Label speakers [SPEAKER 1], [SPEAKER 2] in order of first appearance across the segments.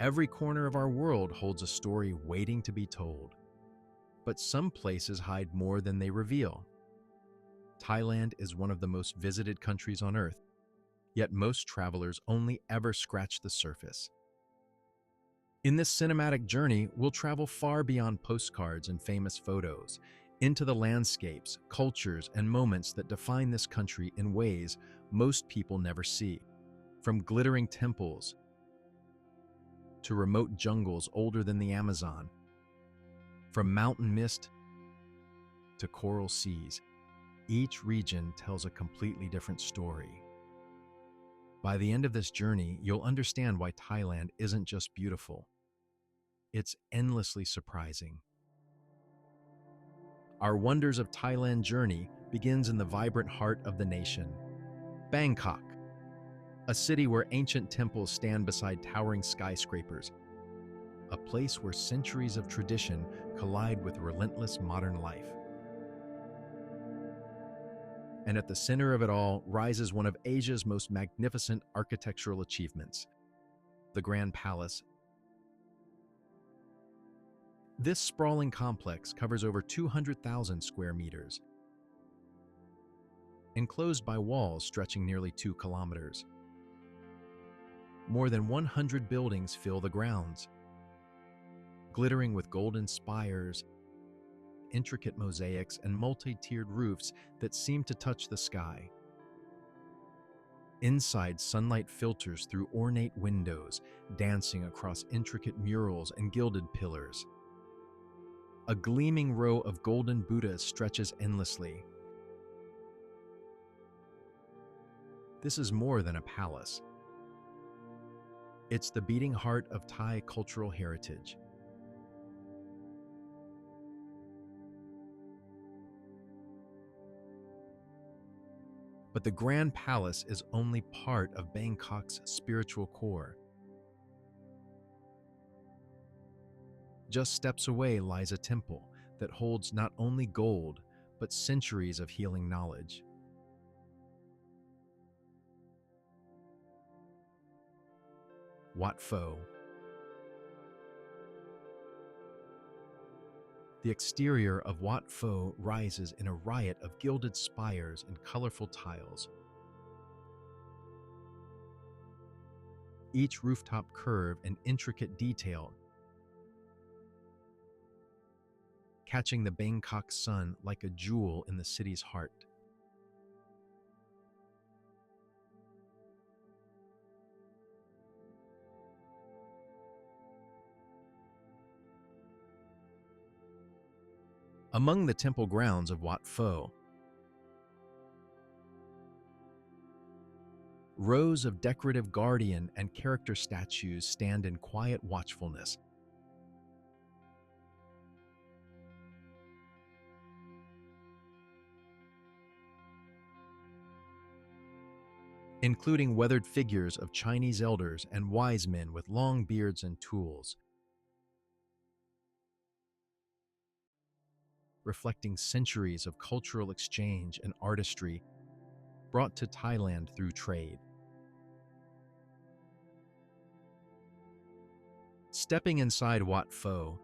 [SPEAKER 1] Every corner of our world holds a story waiting to be told. But some places hide more than they reveal. Thailand is one of the most visited countries on Earth, yet most travelers only ever scratch the surface. In this cinematic journey, we'll travel far beyond postcards and famous photos, into the landscapes, cultures, and moments that define this country in ways most people never see. From glittering temples to remote jungles older than the Amazon, from mountain mist to coral seas, each region tells a completely different story. By the end of this journey, you'll understand why Thailand isn't just beautiful. It's endlessly surprising. Our Wonders of Thailand journey begins in the vibrant heart of the nation, Bangkok, a city where ancient temples stand beside towering skyscrapers, a place where centuries of tradition collide with relentless modern life. And at the center of it all rises one of Asia's most magnificent architectural achievements, the Grand Palace. This sprawling complex covers over 200,000 square meters, enclosed by walls stretching nearly 2 kilometers. More than 100 buildings fill the grounds, glittering with golden spires, intricate mosaics, and multi-tiered roofs that seem to touch the sky. Inside, sunlight filters through ornate windows, dancing across intricate murals and gilded pillars. A gleaming row of golden Buddhas stretches endlessly. This is more than a palace. It's the beating heart of Thai cultural heritage. But the Grand Palace is only part of Bangkok's spiritual core. Just steps away lies a temple that holds not only gold, but centuries of healing knowledge. Wat Pho. The exterior of Wat Pho rises in a riot of gilded spires and colorful tiles. Each rooftop curve and intricate detail, catching the Bangkok sun like a jewel in the city's heart. Among the temple grounds of Wat Pho, rows of decorative guardian and character statues stand in quiet watchfulness. Including weathered figures of Chinese elders and wise men with long beards and tools, reflecting centuries of cultural exchange and artistry brought to Thailand through trade. Stepping inside Wat Pho,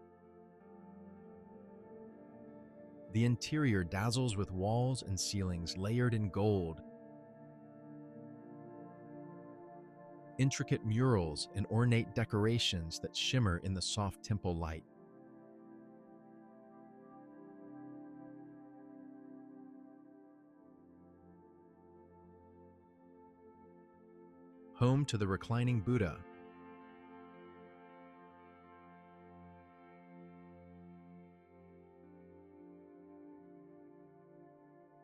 [SPEAKER 1] the interior dazzles with walls and ceilings layered in gold, intricate murals and ornate decorations that shimmer in the soft temple light. Home to the reclining Buddha,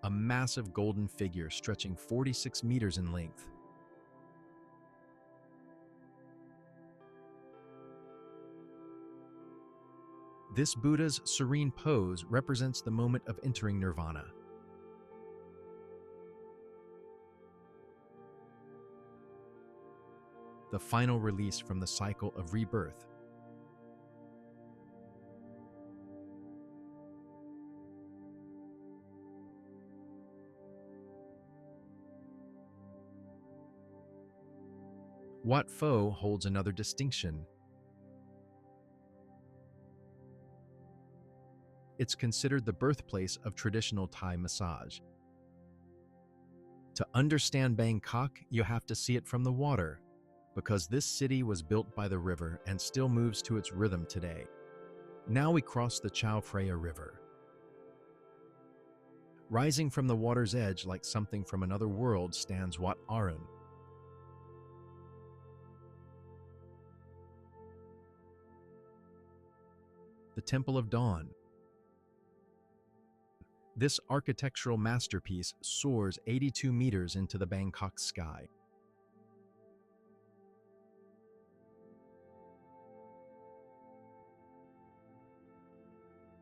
[SPEAKER 1] a massive golden figure stretching 46 meters in length. This Buddha's serene pose represents the moment of entering nirvana. The final release from the cycle of rebirth. Wat Pho holds another distinction. It's considered the birthplace of traditional Thai massage. To understand Bangkok, you have to see it from the water, because this city was built by the river and still moves to its rhythm today. Now we cross the Chao Phraya River. Rising from the water's edge like something from another world stands Wat Arun. The Temple of Dawn. This architectural masterpiece soars 82 meters into the Bangkok sky.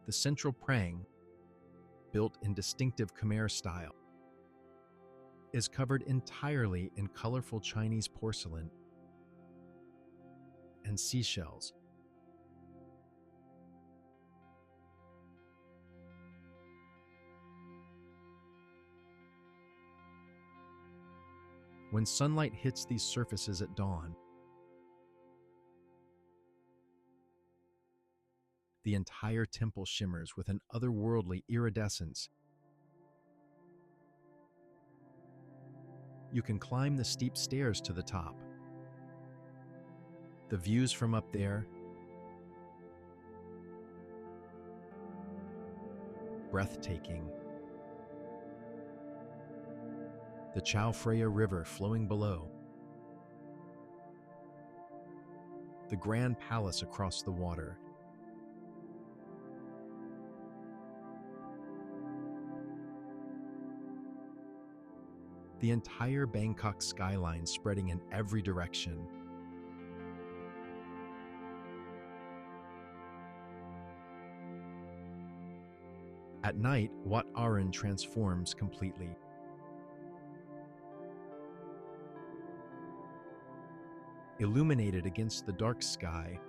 [SPEAKER 1] The central prang, built in distinctive Khmer style, is covered entirely in colorful Chinese porcelain and seashells. When sunlight hits these surfaces at dawn, the entire temple shimmers with an otherworldly iridescence. You can climb the steep stairs to the top. The views from up there, breathtaking. The Chao Phraya River flowing below. The Grand Palace across the water. The entire Bangkok skyline spreading in every direction. At night, Wat Arun transforms completely. Illuminated against the dark sky,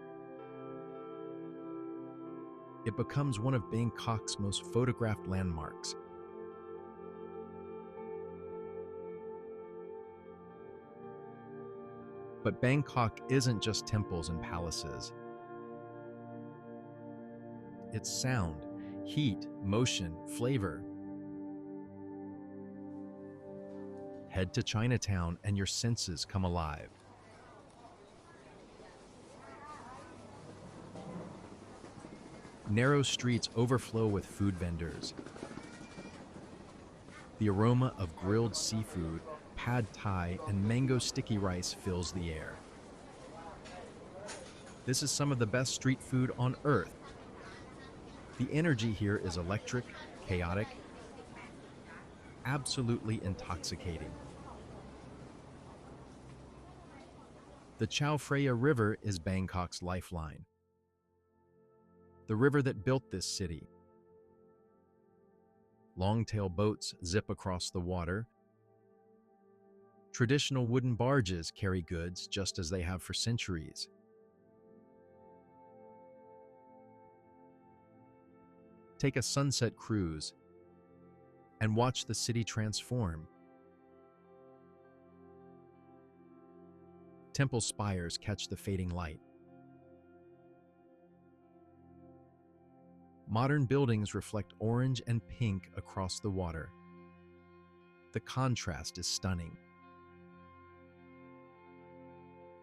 [SPEAKER 1] it becomes one of Bangkok's most photographed landmarks. But Bangkok isn't just temples and palaces. It's sound, heat, motion, flavor. Head to Chinatown and your senses come alive. Narrow streets overflow with food vendors. The aroma of grilled seafood, pad thai, and mango sticky rice fills the air. This is some of the best street food on earth. The energy here is electric, chaotic, absolutely intoxicating. The Chao Phraya River is Bangkok's lifeline. The river that built this city. Long-tail boats zip across the water. Traditional wooden barges carry goods just as they have for centuries. Take a sunset cruise and watch the city transform. Temple spires catch the fading light. Modern buildings reflect orange and pink across the water. The contrast is stunning.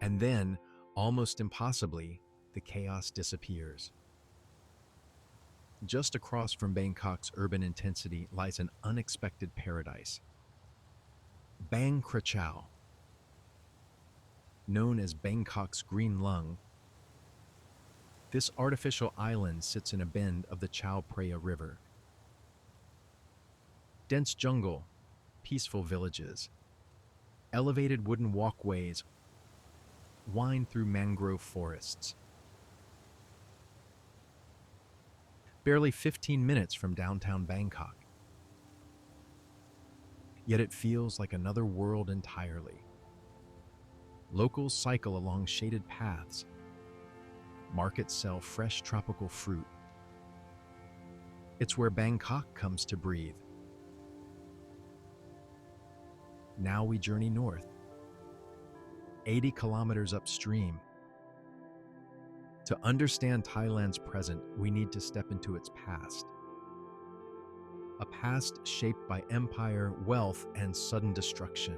[SPEAKER 1] And then, almost impossibly, the chaos disappears. Just across from Bangkok's urban intensity lies an unexpected paradise. Bang Krachao, known as Bangkok's green lung, this artificial island sits in a bend of the Chao Phraya River. Dense jungle, peaceful villages, elevated wooden walkways wind through mangrove forests. Barely 15 minutes from downtown Bangkok. Yet it feels like another world entirely. Locals cycle along shaded paths. Markets sell fresh tropical fruit. It's where Bangkok comes to breathe. Now we journey north, 80 kilometers upstream, to To understand Thailand's present, we need to step into its past. A past shaped by empire, wealth, and sudden destruction.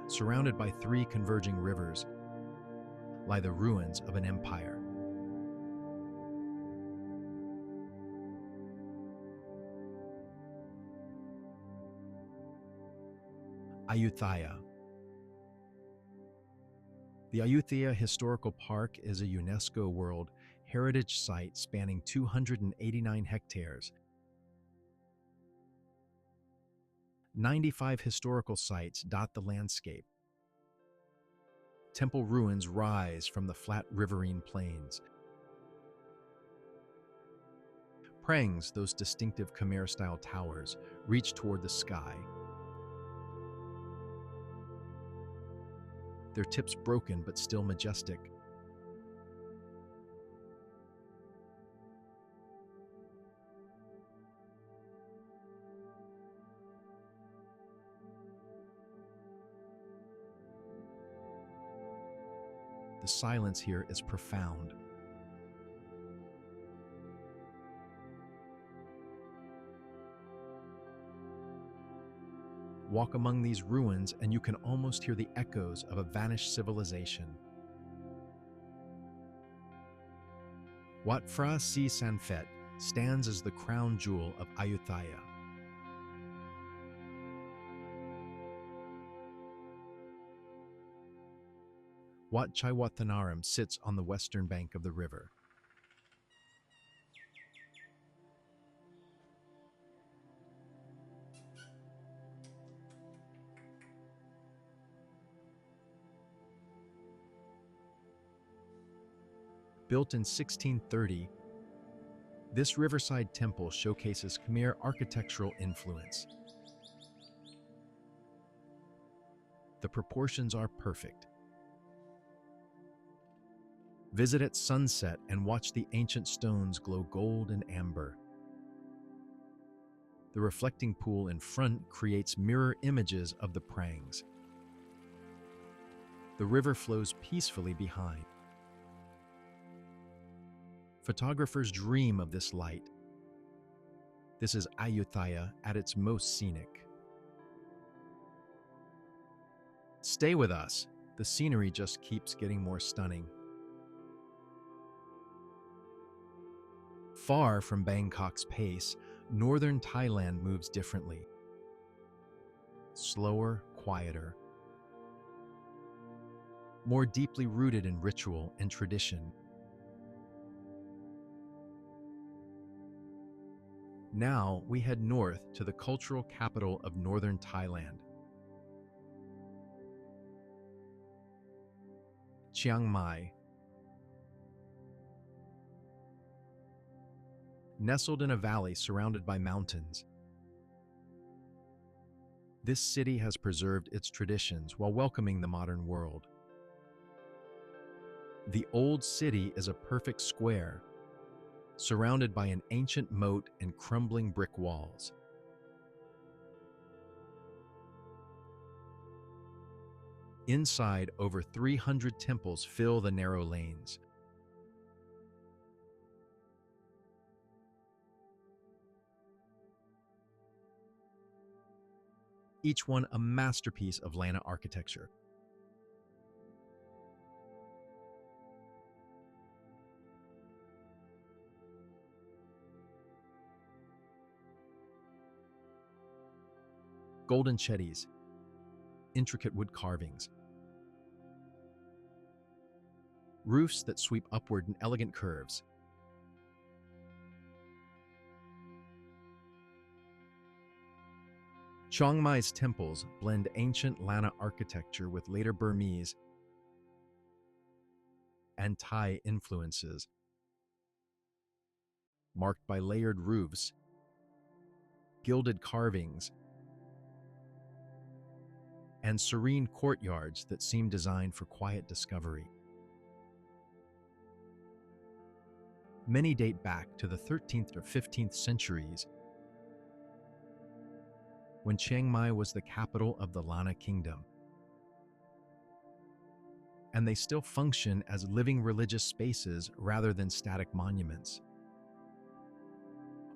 [SPEAKER 1] Surrounded by three converging rivers lie the ruins of an empire. Ayutthaya. The Ayutthaya Historical Park is a UNESCO World Heritage Site spanning 289 hectares. 95 historical sites dot the landscape. Temple ruins rise from the flat riverine plains. Prangs, those distinctive Khmer-style towers, reach toward the sky. Their tips broken but still majestic. The silence here is profound. Walk among these ruins and you can almost hear the echoes of a vanished civilization. Wat Phra Si Sanphet stands as the crown jewel of Ayutthaya. Wat Chaiwathanaram sits on the western bank of the river. Built in 1630, this riverside temple showcases Khmer architectural influence. The proportions are perfect. Visit at sunset and watch the ancient stones glow gold and amber. The reflecting pool in front creates mirror images of the prangs. The river flows peacefully behind. Photographers dream of this light. This is Ayutthaya at its most scenic. Stay with us. The scenery just keeps getting more stunning. Far from Bangkok's pace, northern Thailand moves differently. Slower, quieter. More deeply rooted in ritual and tradition. Now we head north to the cultural capital of northern Thailand. Chiang Mai. Nestled in a valley surrounded by mountains, this city has preserved its traditions while welcoming the modern world. The old city is a perfect square, surrounded by an ancient moat and crumbling brick walls. Inside, over 300 temples fill the narrow lanes. Each one a masterpiece of Lana architecture. Golden chetties, intricate wood carvings, roofs that sweep upward in elegant curves. Chiang Mai's temples blend ancient Lana architecture with later Burmese and Thai influences, marked by layered roofs, gilded carvings, and serene courtyards that seem designed for quiet discovery. Many date back to the 13th or 15th centuries, when Chiang Mai was the capital of the Lana Kingdom. and they still function as living religious spaces rather than static monuments.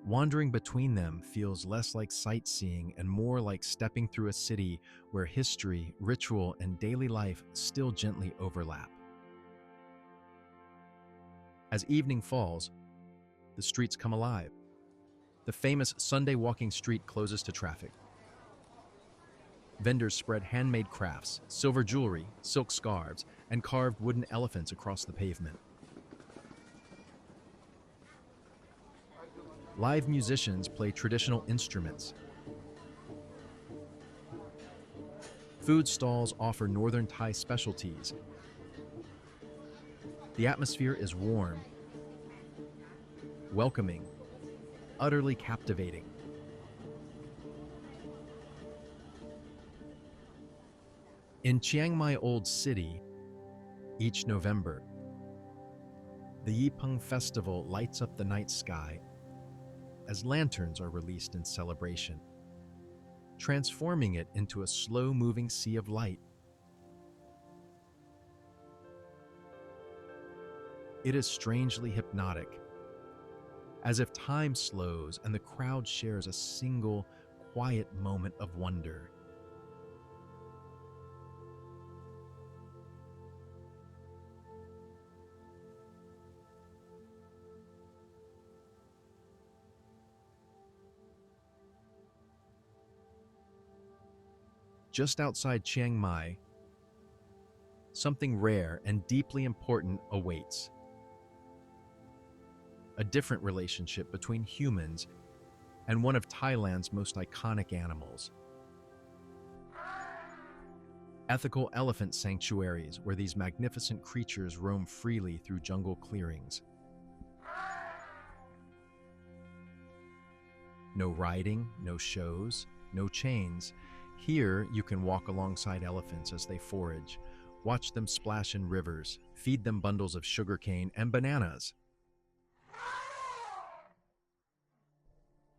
[SPEAKER 1] Wandering between them feels less like sightseeing and more like stepping through a city where history, ritual, and daily life still gently overlap. As evening falls, the streets come alive. The famous Sunday walking street closes to traffic. Vendors spread handmade crafts, silver jewelry, silk scarves, and carved wooden elephants across the pavement. Live musicians play traditional instruments. Food stalls offer northern Thai specialties. The atmosphere is warm, welcoming, utterly captivating. In Chiang Mai Old City, each November, the Yipeng Festival lights up the night sky as lanterns are released in celebration, transforming it into a slow-moving sea of light. It is strangely hypnotic, as if time slows and the crowd shares a single, quiet moment of wonder. Just outside Chiang Mai, something rare and deeply important awaits. A different relationship between humans and one of Thailand's most iconic animals. Ethical elephant sanctuaries where these magnificent creatures roam freely through jungle clearings. No riding, no shows, no chains. Here, you can walk alongside elephants as they forage, watch them splash in rivers, feed them bundles of sugarcane and bananas.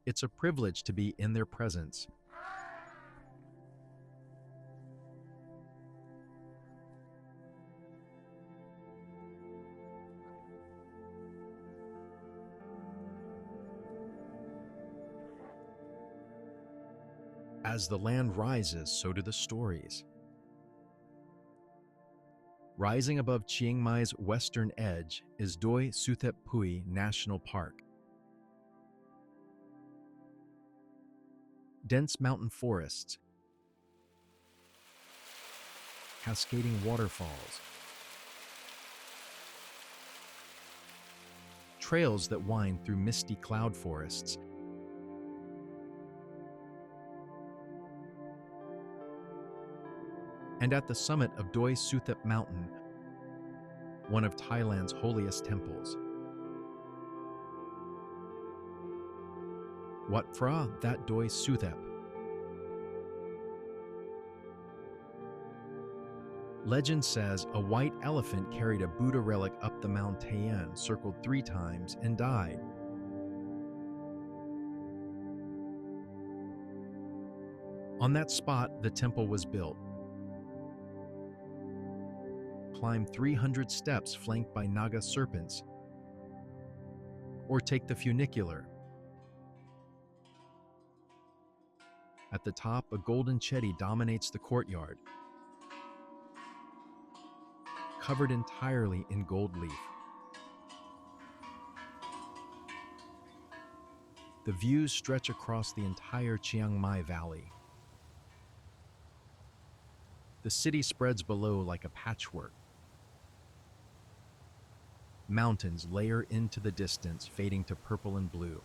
[SPEAKER 1] It's a privilege to be in their presence. As the land rises, so do the stories. Rising above Chiang Mai's western edge is Doi Suthep Pui National Park. Dense mountain forests, cascading waterfalls, trails that wind through misty cloud forests, and at the summit of Doi Suthep Mountain, one of Thailand's holiest temples. Wat Phra That Doi Suthep. Legend says a white elephant carried a Buddha relic up the Mount Tayen, circled 3 times, and died. On that spot, the temple was built. Climb 300 steps flanked by Naga serpents, or take the funicular. At the top, a golden chetty dominates the courtyard, covered entirely in gold leaf. The views stretch across the entire Chiang Mai Valley. The city spreads below like a patchwork. Mountains layer into the distance, fading to purple and blue.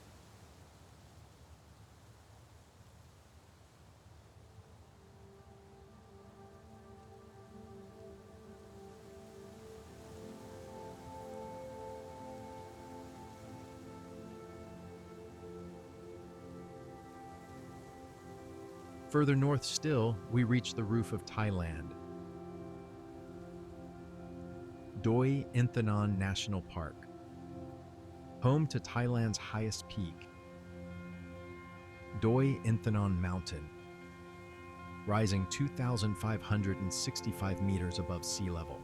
[SPEAKER 1] Further north still, we reach the roof of Thailand. Doi Inthanon National Park, home to Thailand's highest peak, Doi Inthanon Mountain, rising 2,565 meters above sea level.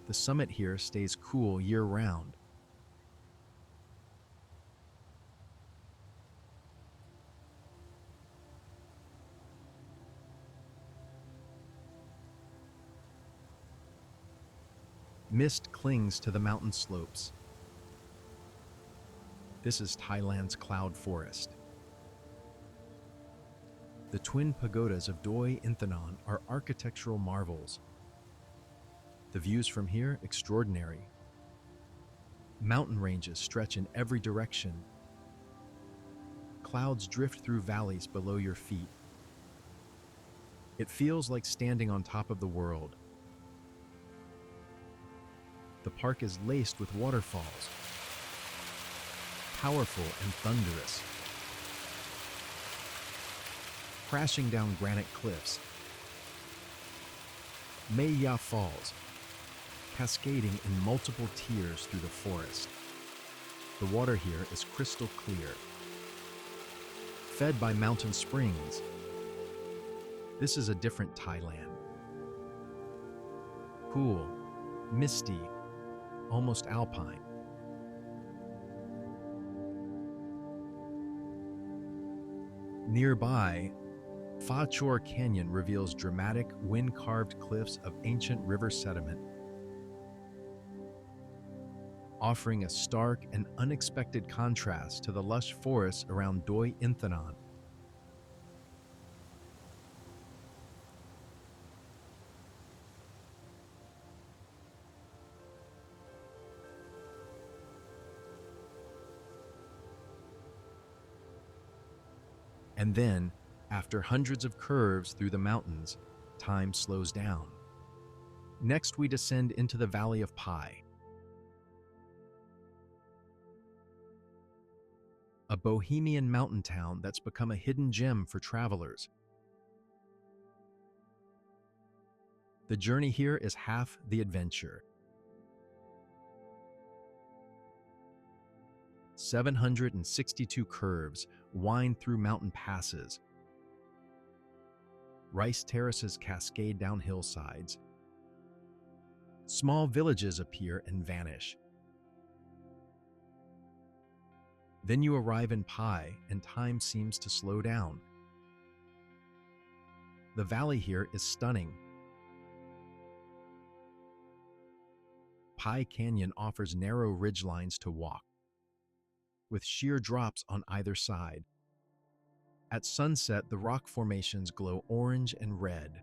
[SPEAKER 1] The summit here stays cool year-round. Mist clings to the mountain slopes. This is Thailand's cloud forest. The twin pagodas of Doi Inthanon are architectural marvels. The views from here, extraordinary. Mountain ranges stretch in every direction. Clouds drift through valleys below your feet. It feels like standing on top of the world. The park is laced with waterfalls, powerful and thunderous, crashing down granite cliffs. Mae Ya Falls, cascading in multiple tiers through the forest. The water here is crystal clear, fed by mountain springs. This is a different Thailand. Cool, misty, almost alpine. Nearby, Pha Chor Canyon reveals dramatic, wind-carved cliffs of ancient river sediment, offering a stark and unexpected contrast to the lush forests around Doi Inthanon. And then, after hundreds of curves through the mountains, time slows down. Next, we descend into the Valley of Pai, a bohemian mountain town that's become a hidden gem for travelers. The journey here is half the adventure. 762 curves wind through mountain passes. Rice terraces cascade down hillsides. Small villages appear and vanish. Then you arrive in Pai, and time seems to slow down. The valley here is stunning. Pai Canyon offers narrow ridgelines to walk, with sheer drops on either side. At sunset, the rock formations glow orange and red.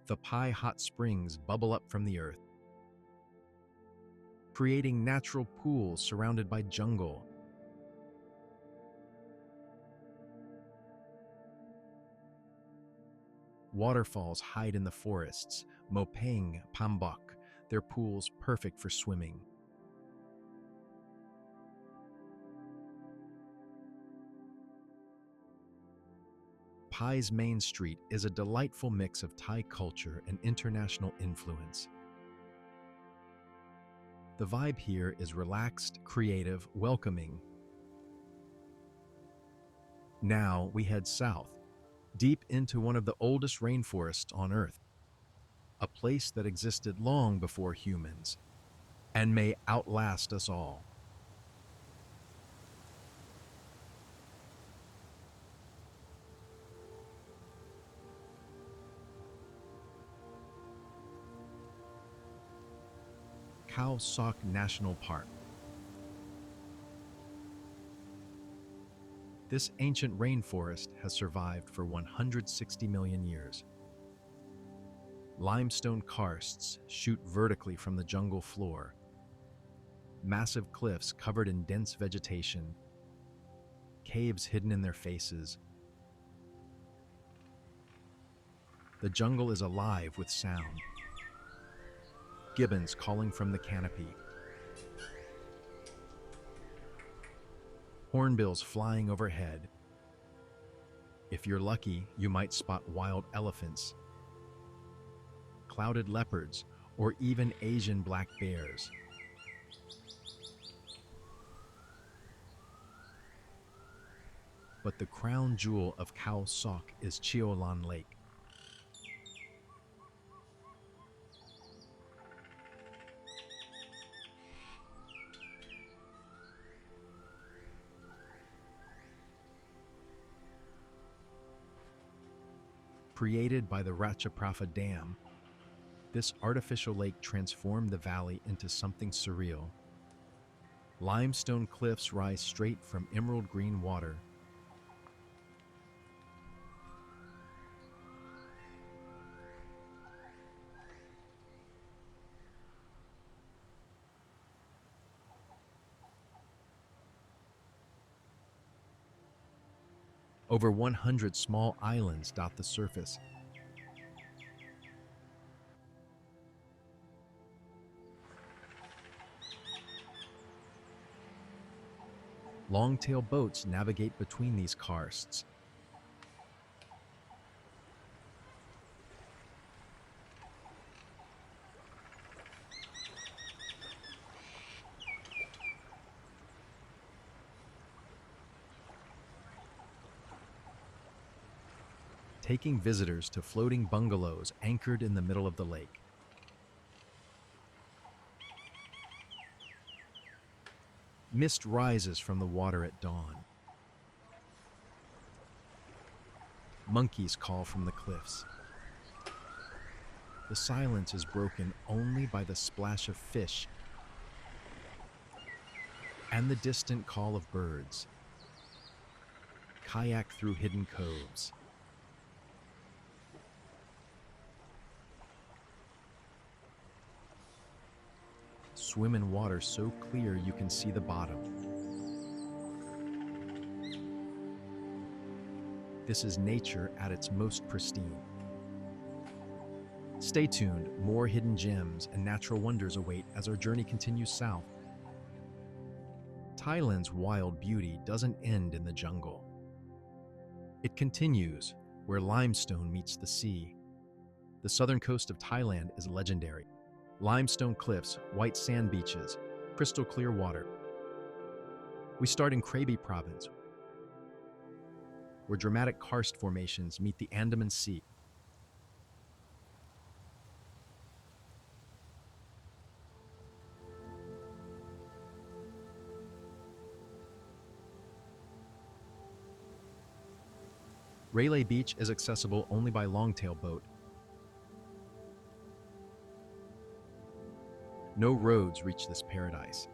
[SPEAKER 1] The Pai hot springs bubble up from the earth, creating natural pools surrounded by jungle. Waterfalls hide in the forests, Mopeng, Pambok, their pools perfect for swimming. Pai's main street is a delightful mix of Thai culture and international influence. The vibe here is relaxed, creative, welcoming. Now we head south, deep into one of the oldest rainforests on Earth, a place that existed long before humans and may outlast us all. Khao National Park. This ancient rainforest has survived for 160 million years. Limestone karsts shoot vertically from the jungle floor. Massive cliffs covered in dense vegetation. Caves hidden in their faces. The jungle is alive with sound. Gibbons calling from the canopy. Hornbills flying overhead. If you're lucky, you might spot wild elephants, clouded leopards, or even Asian black bears. But the crown jewel of Khao Sok is Chiolan Lake. Created by the Ratchaprapha Dam, this artificial lake transformed the valley into something surreal. Limestone cliffs rise straight from emerald green water. Over 100 small islands dot the surface. Long-tail boats navigate between these karsts. Taking visitors to floating bungalows anchored in the middle of the lake. Mist rises from the water at dawn. Monkeys call from the cliffs. The silence is broken only by the splash of fish and the distant call of birds. Kayak through hidden coves. Swim in water so clear you can see the bottom. This is nature at its most pristine. Stay tuned, more hidden gems and natural wonders await as our journey continues south. Thailand's wild beauty doesn't end in the jungle. It continues where limestone meets the sea. The southern coast of Thailand is legendary. Limestone cliffs, white sand beaches, crystal clear water. We start in Krabi province, where dramatic karst formations meet the Andaman Sea. Railay Beach is accessible only by longtail boat. No roads reach this paradise.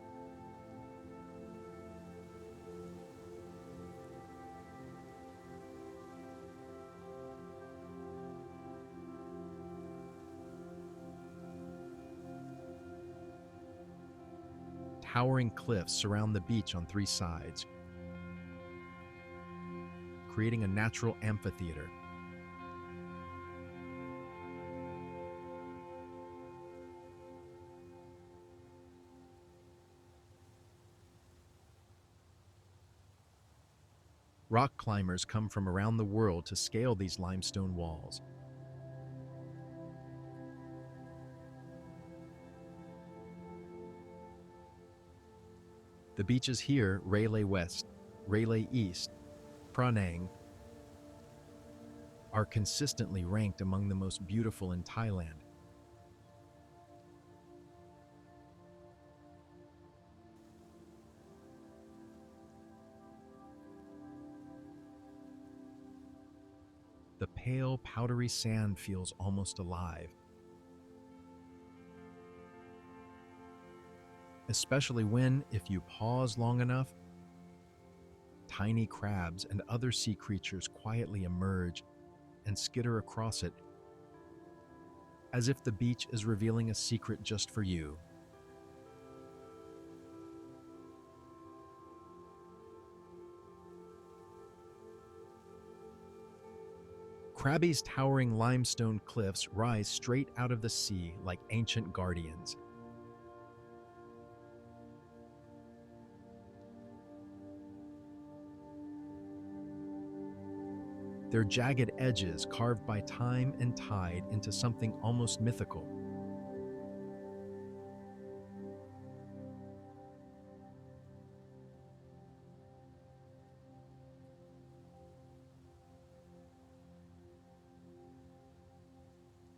[SPEAKER 1] Towering cliffs surround the beach on three sides, creating a natural amphitheater. Rock climbers come from around the world to scale these limestone walls. The beaches here, Railay West, Railay East, Pranang, are consistently ranked among the most beautiful in Thailand. The pale, powdery sand feels almost alive, especially when, if you pause long enough, tiny crabs and other sea creatures quietly emerge and skitter across it, as if the beach is revealing a secret just for you. Krabi's towering limestone cliffs rise straight out of the sea like ancient guardians. Their jagged edges carved by time and tide into something almost mythical.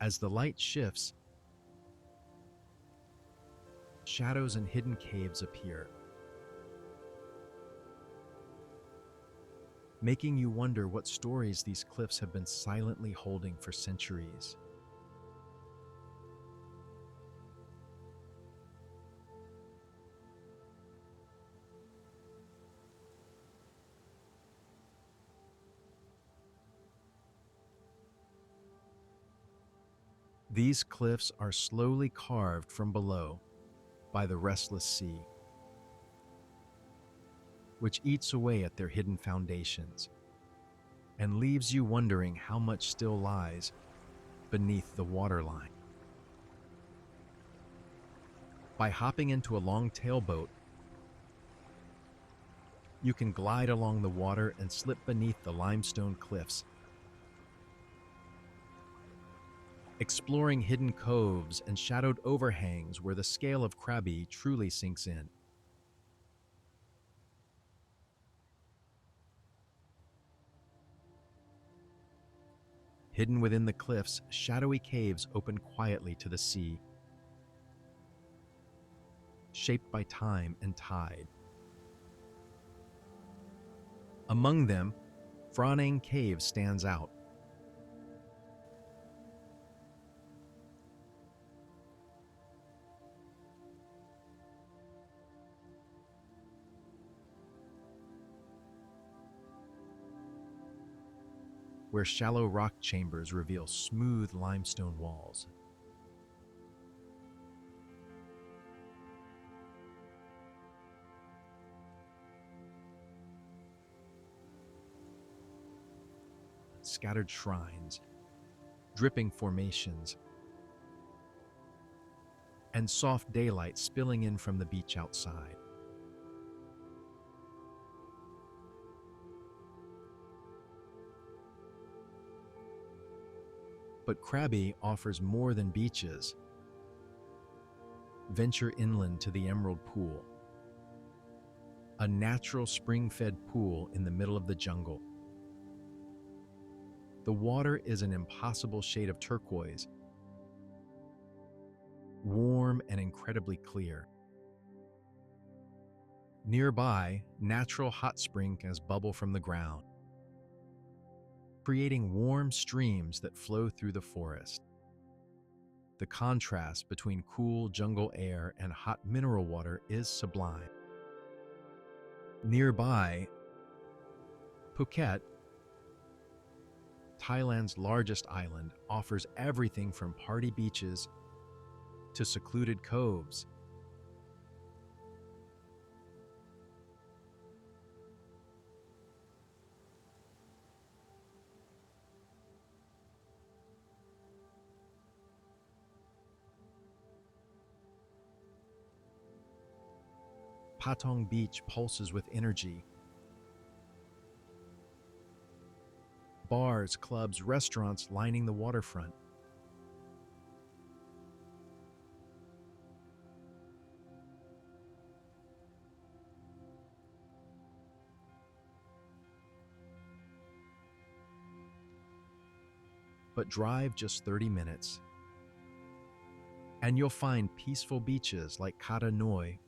[SPEAKER 1] As the light shifts, shadows and hidden caves appear. making you wonder what stories these cliffs have been silently holding for centuries. These cliffs are slowly carved from below by the restless sea, which eats away at their hidden foundations and leaves you wondering how much still lies beneath the waterline. By hopping into a long tailboat, you can glide along the water and slip beneath the limestone cliffs, exploring hidden coves and shadowed overhangs where the scale of Krabi truly sinks in. Hidden within the cliffs, shadowy caves open quietly to the sea, shaped by time and tide. Among them, Phang Cave stands out. Where shallow rock chambers reveal smooth limestone walls. Scattered shrines, dripping formations, and soft daylight spilling in from the beach outside. But Krabi offers more than beaches. Venture inland to the Emerald Pool, a natural spring-fed pool in the middle of the jungle. The water is an impossible shade of turquoise, warm and incredibly clear. Nearby, natural hot springs bubble from the ground, creating warm streams that flow through the forest. The contrast between cool jungle air and hot mineral water is sublime. Nearby, Phuket, Thailand's largest island, offers everything from party beaches to secluded coves. Patong Beach pulses with energy. Bars, clubs, restaurants lining the waterfront. But drive just 30 minutes, and you'll find peaceful beaches like Kradueng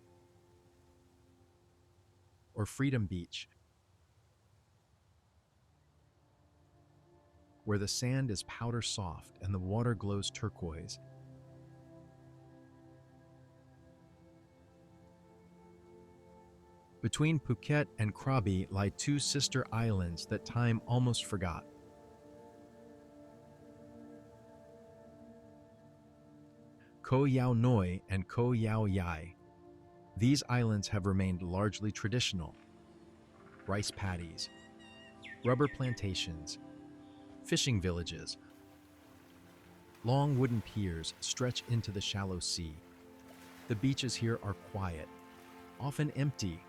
[SPEAKER 1] or Freedom Beach, where the sand is powder soft and the water glows turquoise. Between Phuket and Krabi lie two sister islands that time almost forgot. Koh Yao Noi and Koh Yao Yai. These islands have remained largely traditional. Rice paddies, rubber plantations, fishing villages. Long wooden piers stretch into the shallow sea. The beaches here are quiet, often empty.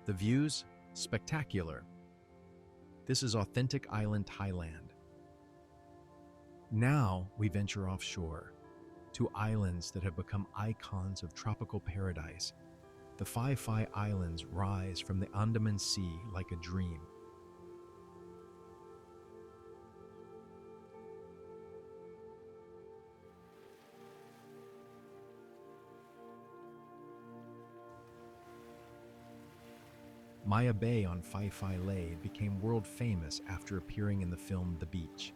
[SPEAKER 1] The views, spectacular. This is authentic island Thailand. Now we venture offshore to islands that have become icons of tropical paradise. The Phi Phi Islands rise from the Andaman Sea like a dream. Maya Bay on Phi Phi Lay became world famous after appearing in the film The Beach.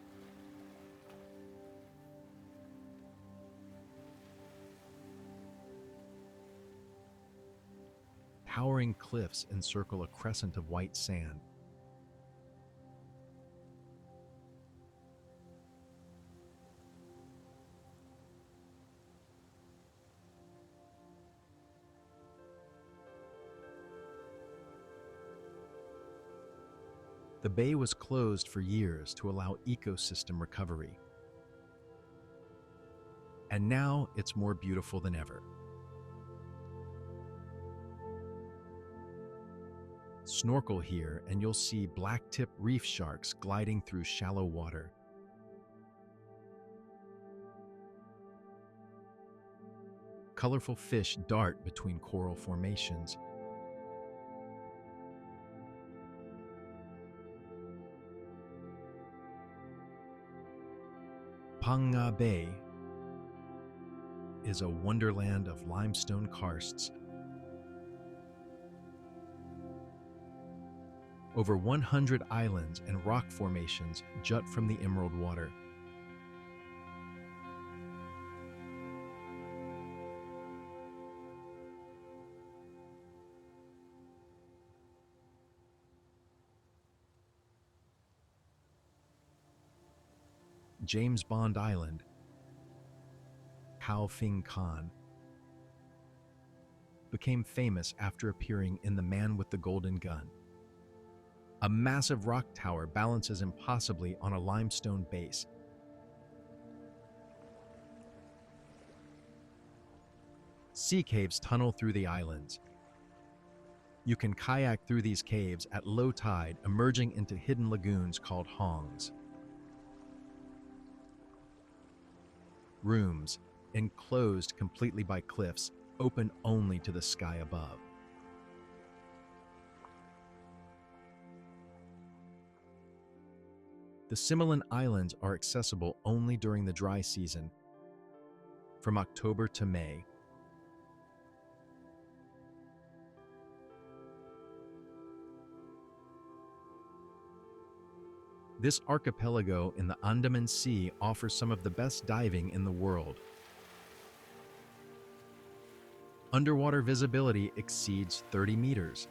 [SPEAKER 1] Towering cliffs encircle a crescent of white sand. The bay was closed for years to allow ecosystem recovery. And now it's more beautiful than ever. Snorkel here and you'll see black-tip reef sharks gliding through shallow water. Colorful fish dart between coral formations. Phang Bay is a wonderland of limestone karsts. Over 100 islands and rock formations jut from the emerald water. James Bond Island, Khao Khan, became famous after appearing in The Man with the Golden Gun. A massive rock tower balances impossibly on a limestone base. Sea caves tunnel through the islands. You can kayak through these caves at low tide, emerging into hidden lagoons called hongs. Rooms, enclosed completely by cliffs, open only to the sky above. The Similan Islands are accessible only during the dry season, from October to May. This archipelago in the Andaman Sea offers some of the best diving in the world. Underwater visibility exceeds 30 meters.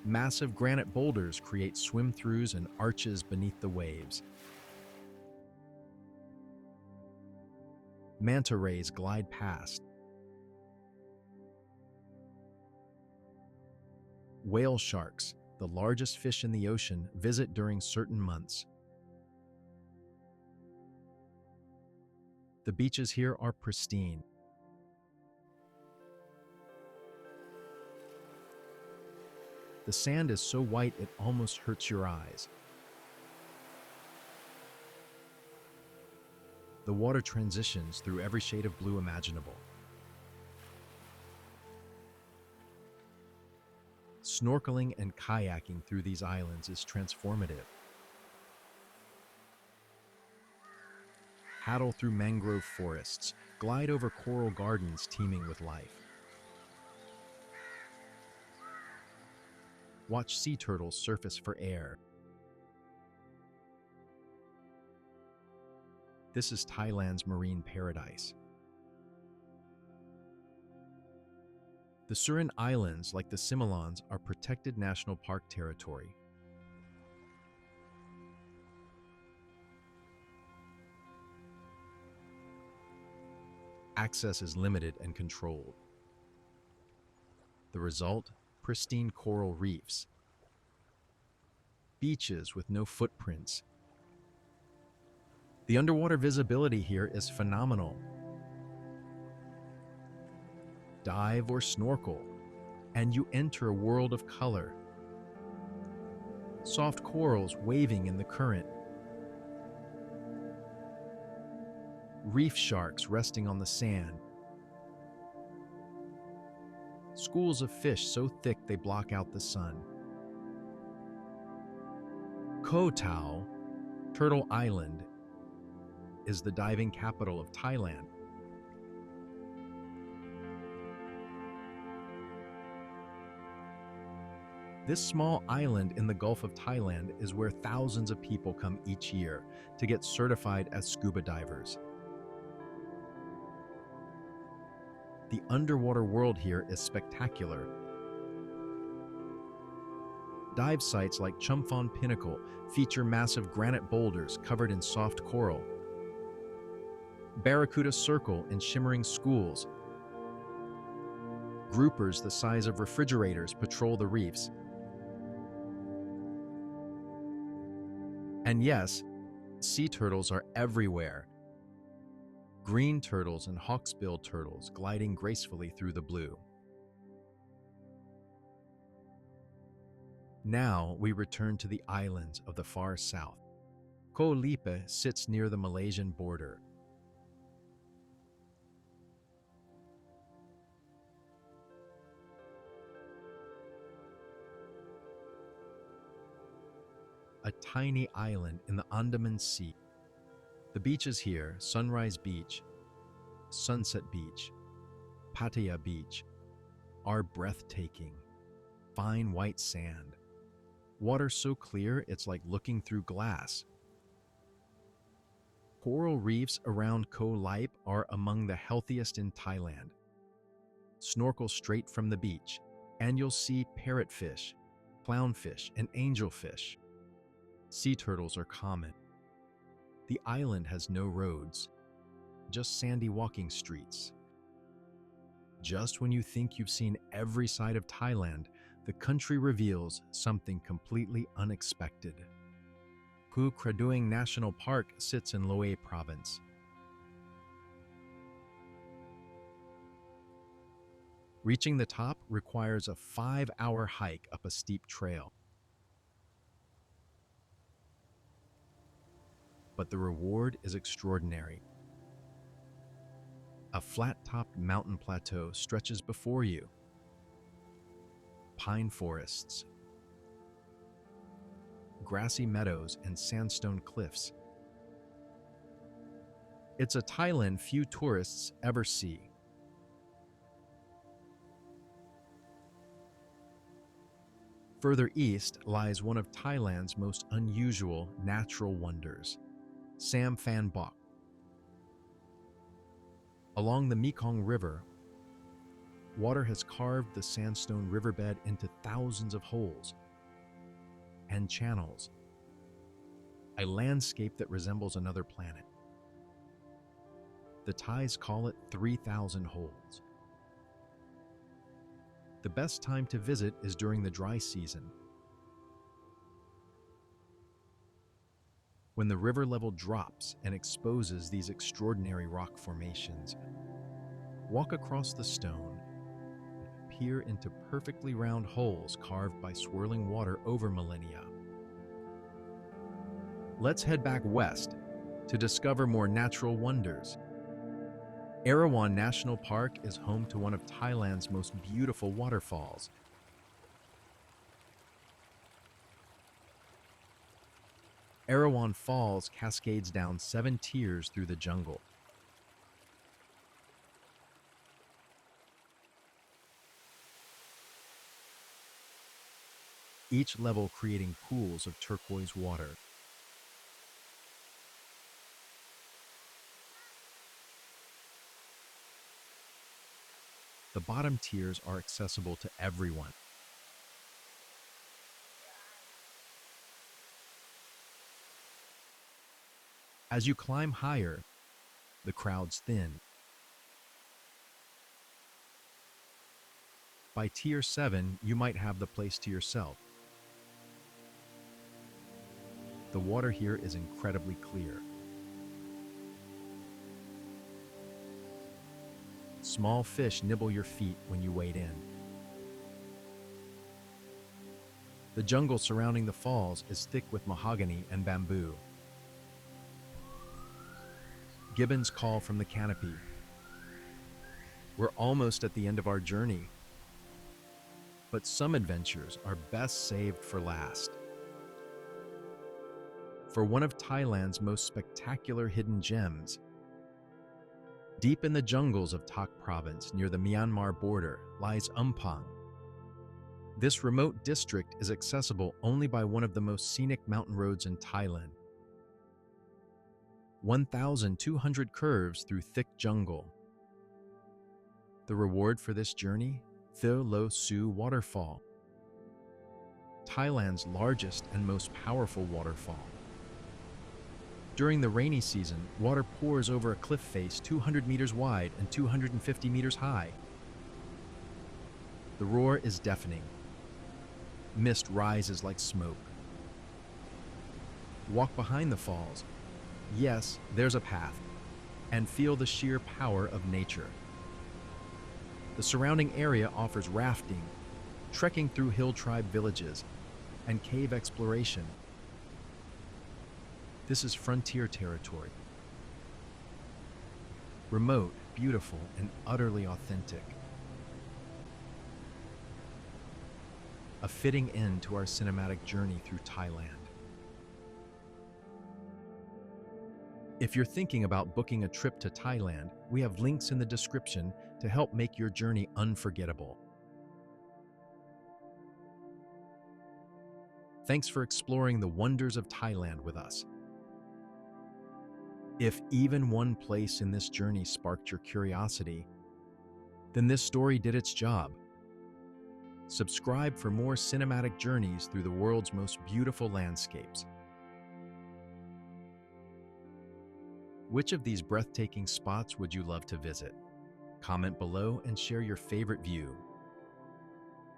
[SPEAKER 1] Massive granite boulders create swim-throughs and arches beneath the waves. Manta rays glide past. Whale sharks, the largest fish in the ocean, visit during certain months. The beaches here are pristine. The sand is so white it almost hurts your eyes. The water transitions through every shade of blue imaginable. Snorkeling and kayaking through these islands is transformative. Paddle through mangrove forests, glide over coral gardens teeming with life. Watch sea turtles surface for air. This is Thailand's marine paradise. The Surin Islands, like the Similans, are protected national park territory. Access is limited and controlled. The result? Pristine coral reefs. Beaches with no footprints. The underwater visibility here is phenomenal. Dive or snorkel, and you enter a world of color. Soft corals waving in the current. Reef sharks resting on the sand. Schools of fish so thick they block out the sun. Koh Tao, Turtle Island, is the diving capital of Thailand. This small island in the Gulf of Thailand is where thousands of people come each year to get certified as scuba divers. The underwater world here is spectacular. Dive sites like Chumphan Pinnacle feature massive granite boulders covered in soft coral. Barracuda Circle in shimmering schools. Groupers the size of refrigerators patrol the reefs. And yes, sea turtles are everywhere. Green turtles and hawksbill turtles gliding gracefully through the blue. Now we return to the islands of the far south. Koh Lipe sits near the Malaysian border. A tiny island in the Andaman Sea. The beaches here, Sunrise Beach, Sunset Beach, Pattaya Beach, are breathtaking. Fine white sand. Water so clear it's like looking through glass. Coral reefs around Koh Lipe are among the healthiest in Thailand. Snorkel straight from the beach, and you'll see parrotfish, clownfish, and angelfish. Sea turtles are common. The island has no roads, just sandy walking streets. Just when you think you've seen every side of Thailand, the country reveals something completely unexpected. Kradueng National Park sits in Loei Province. Reaching the top requires a 5-hour hike up a steep trail. But the reward is extraordinary. A flat-topped mountain plateau stretches before you. Pine forests, grassy meadows, and sandstone cliffs. It's a Thailand few tourists ever see. Further east lies one of Thailand's most unusual natural wonders, Phan Bok. Along the Mekong River, water has carved the sandstone riverbed into thousands of holes and channels, a landscape that resembles another planet. The Thais call it 3,000 holes. The best time to visit is during the dry season, when the river level drops and exposes these extraordinary rock formations. Walk across the stone, peer into perfectly round holes carved by swirling water over millennia. Let's head back west to discover more natural wonders. Erawan National Park is home to one of Thailand's most beautiful waterfalls. Erawan Falls cascades down 7 tiers through the jungle. Each level creating pools of turquoise water. The bottom tiers are accessible to everyone. As you climb higher, the crowds thin. By Tier 7, you might have the place to yourself. The water here is incredibly clear. Small fish nibble your feet when you wade in. The jungle surrounding the falls is thick with mahogany and bamboo. Gibbons call from the canopy. We're almost at the end of our journey, but some adventures are best saved for last. For one of Thailand's most spectacular hidden gems, deep in the jungles of Tak Province near the Myanmar border lies Phang. This remote district is accessible only by one of the most scenic mountain roads in Thailand. 1,200 curves through thick jungle. The reward for this journey? Tho Lo Su Waterfall, Thailand's largest and most powerful waterfall. During the rainy season, water pours over a cliff face 200 meters wide and 250 meters high. The roar is deafening. Mist rises like smoke. Walk behind the falls. Yes, there's a path. And feel the sheer power of nature. The surrounding area offers rafting, trekking through hill tribe villages, and cave exploration. This is frontier territory. Remote, beautiful, and utterly authentic. A fitting end to our cinematic journey through Thailand. If you're thinking about booking a trip to Thailand, we have links in the description to help make your journey unforgettable. Thanks for exploring the wonders of Thailand with us. If even one place in this journey sparked your curiosity, then this story did its job. Subscribe for more cinematic journeys through the world's most beautiful landscapes. Which of these breathtaking spots would you love to visit? Comment below and share your favorite view.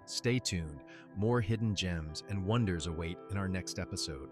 [SPEAKER 1] Stay tuned, more hidden gems and wonders await in our next episode.